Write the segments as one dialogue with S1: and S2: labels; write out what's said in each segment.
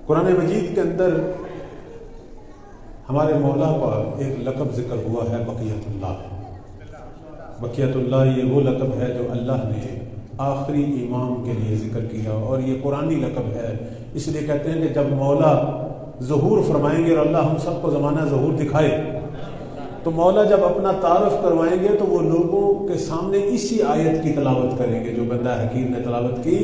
S1: قرآن مجید کے اندر ہمارے مولا کا ایک لقب ذکر ہوا ہے بقیت اللہ۔ بقیت اللہ یہ وہ لقب ہے جو اللہ نے آخری امام کے لیے ذکر کیا، اور یہ قرآنی لقب ہے۔ اس لیے کہتے ہیں کہ جب مولا ظہور فرمائیں گے اور اللہ ہم سب کو زمانہ ظہور دکھائے، تو مولا جب اپنا تعارف کروائیں گے تو وہ لوگوں کے سامنے اسی آیت کی تلاوت کریں گے جو بندہ حکیم نے تلاوت کی،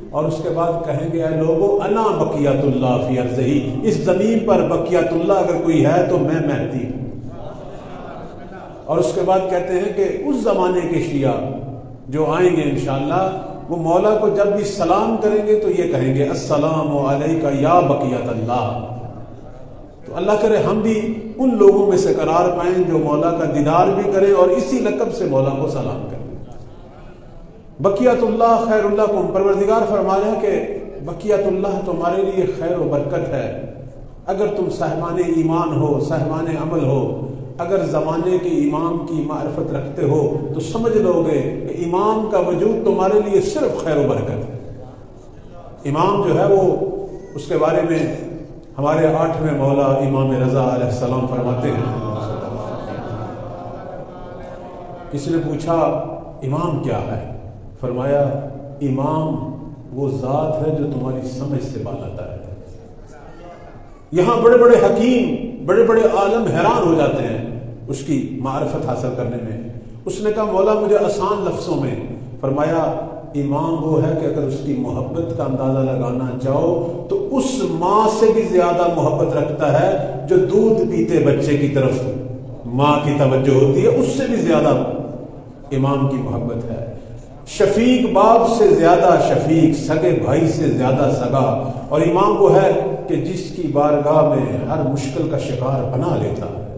S1: اور اس کے بعد کہیں گے اے لوگو انا بقیت اللہ فی ارضہ، اس زمین پر بقیت اللہ اگر کوئی ہے تو میں مہدی ہوں۔ اور اس کے بعد کہتے ہیں کہ اس زمانے کے شیعہ جو آئیں گے انشاءاللہ، وہ مولا کو جب بھی سلام کریں گے تو یہ کہیں گے السلام علیکہ یا بقیت اللہ۔ تو اللہ کرے ہم بھی ان لوگوں میں سے قرار پائیں جو مولا کا دیدار بھی کریں اور اسی لقب سے مولا کو سلام کریں۔ بقیت اللہ خیر اللہ کو پروردگار فرما رہے ہیں کہ بقیت اللہ تمہارے لیے خیر و برکت ہے۔ اگر تم صاحبان ایمان ہو، صاحبان عمل ہو، اگر زمانے کے امام کی معرفت رکھتے ہو تو سمجھ لو گے کہ امام کا وجود تمہارے لیے صرف خیر و برکت ہے۔ امام جو ہے وہ اس کے بارے میں ہمارے 8ویں مولا امام رضا علیہ السلام فرماتے ہیں، کسی نے پوچھا امام کیا ہے؟ فرمایا امام وہ ذات ہے جو تمہاری سمجھ سے بالاتر ہے۔ یہاں بڑے بڑے حکیم، بڑے بڑے عالم حیران ہو جاتے ہیں اس کی معرفت حاصل کرنے میں۔ اس نے کہا مولا مجھے آسان لفظوں میں، فرمایا امام وہ ہے کہ اگر اس کی محبت کا اندازہ لگانا چاہو تو اس ماں سے بھی زیادہ محبت رکھتا ہے جو دودھ پیتے بچے کی طرف ماں کی توجہ ہوتی ہے، اس سے بھی زیادہ امام کی محبت ہے۔ شفیق باپ سے زیادہ شفیق، سگے بھائی سے زیادہ سگا، اور امام وہ ہے کہ جس کی بارگاہ میں ہر مشکل کا شکار بنا لیتا ہے۔